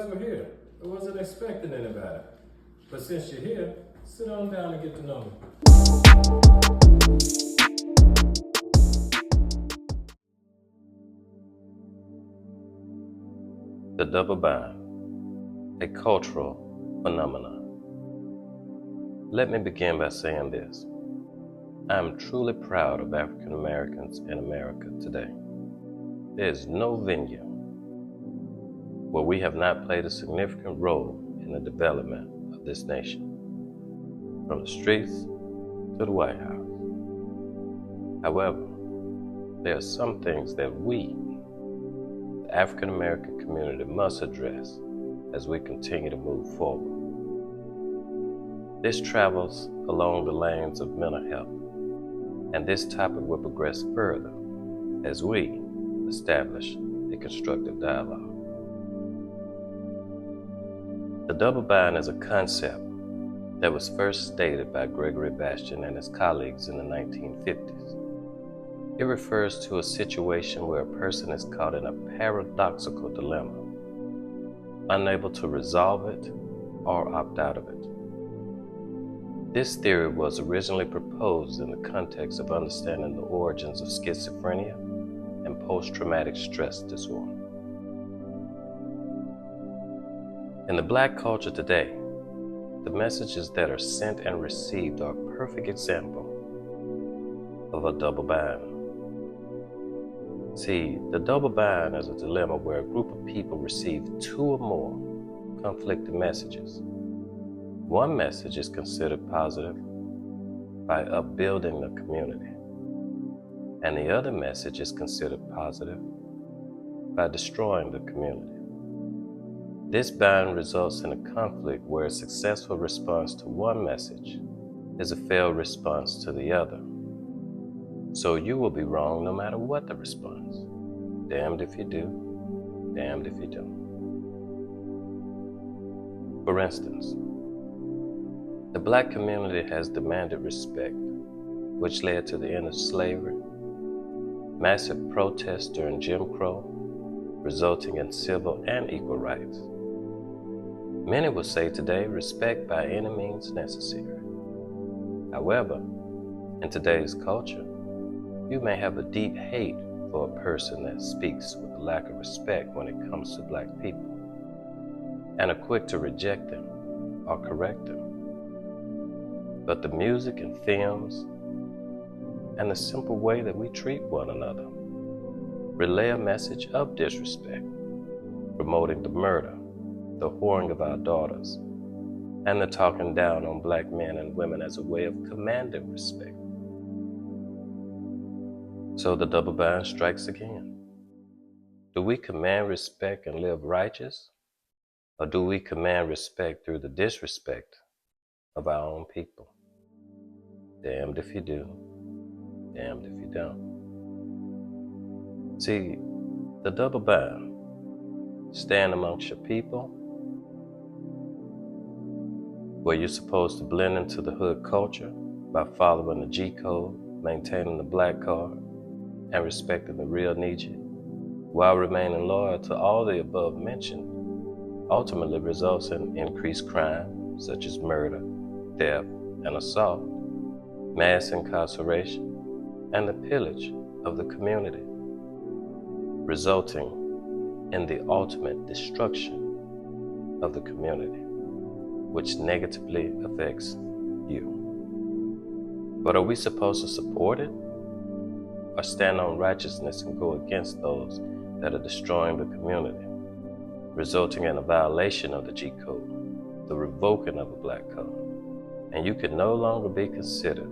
guys were here. I wasn't expecting anybody. But since you're here, sit on down and get to know me. The double bind, a cultural phenomenon. Let me begin by saying this. I am truly proud of African Americans in America today. There is no venue where we have not played a significant role in the development of this nation, from the streets to the White House. However, there are some things that we, the African American community, must address as we continue to move forward. This travels along the lanes of mental health, and this topic will progress further as we establish a constructive dialogue. The double bind is a concept that was first stated by Gregory Bastian and his colleagues in the 1950s. It refers to a situation where a person is caught in a paradoxical dilemma, unable to resolve it or opt out of it. This theory was originally proposed in the context of understanding the origins of schizophrenia and post-traumatic stress disorder. In the Black culture today, the messages that are sent and received are a perfect example of a double bind. See, the double bind is a dilemma where a group of people receive two or more conflicting messages. One message is considered positive by upbuilding the community, and the other message is considered positive by destroying the community. This bind results in a conflict where a successful response to one message is a failed response to the other. So you will be wrong no matter what the response. Damned if you do, damned if you don't. For instance, the Black community has demanded respect, which led to the end of slavery, massive protests during Jim Crow, resulting in civil and equal rights. Many would say today, respect by any means necessary. However, in today's culture, you may have a deep hate for a person that speaks with a lack of respect when it comes to Black people, and are quick to reject them or correct them. But the music and films and the simple way that we treat one another relay a message of disrespect, promoting the murder, the whoring of our daughters, and the talking down on Black men and women as a way of commanding respect. So the double bind strikes again. Do we command respect and live righteous, or do we command respect through the disrespect of our own people? Damned if you do, damned if you don't. See, the double bind, stand amongst your people, where you're supposed to blend into the hood culture by following the G code, maintaining the Black card, and respecting the real Nietzsche, while remaining loyal to all the above mentioned, ultimately results in increased crime, such as murder, theft, and assault, mass incarceration, and the pillage of the community, resulting in the ultimate destruction of the community, which negatively affects you. But are we supposed to support it, or stand on righteousness and go against those that are destroying the community, resulting in a violation of the G code, the revoking of a Black code, and you can no longer be considered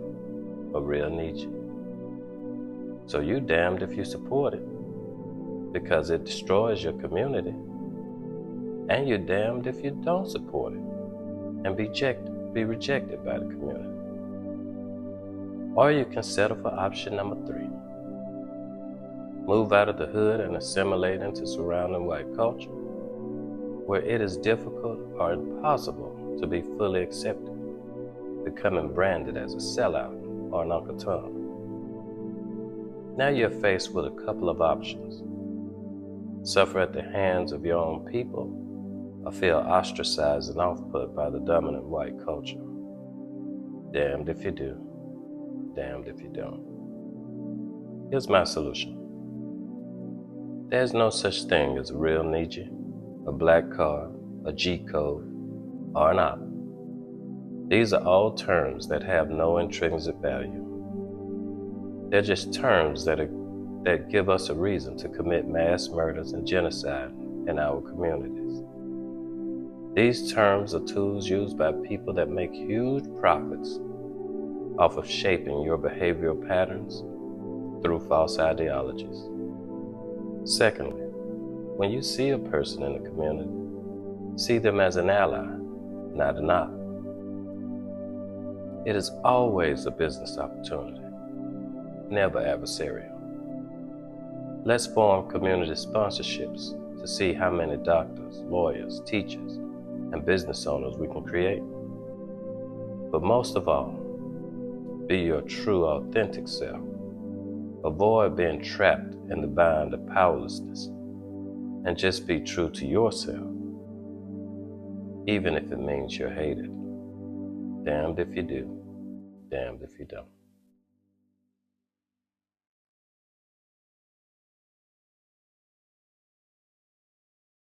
a real Nietzsche? So you damned if you support it, because it destroys your community, and you're damned if you don't support it and be rejected by the community. Or you can settle for option number 3. Move out of the hood and assimilate into surrounding white culture, where it is difficult or impossible to be fully accepted, becoming branded as a sellout or an Uncle Tom. Now you're faced with a couple of options. Suffer at the hands of your own people, or feel ostracized and off-put by the dominant white culture. Damned if you do, damned if you don't. Here's my solution. There's no such thing as a real Nietzsche, a black card, a G-code, or an op. These are all terms that have no intrinsic value. They're just terms that give us a reason to commit mass murders and genocide in our communities. These terms are tools used by people that make huge profits off of shaping your behavioral patterns through false ideologies. Secondly, when you see a person in the community, see them as an ally, not an op. It is always a business opportunity, never adversarial. Let's form community sponsorships to see how many doctors, lawyers, teachers, and business owners we can create. But most of all, be your true, authentic self. Avoid being trapped in the bind of powerlessness, and just be true to yourself, even if it means you're hated. Damned if you do, damned if you don't.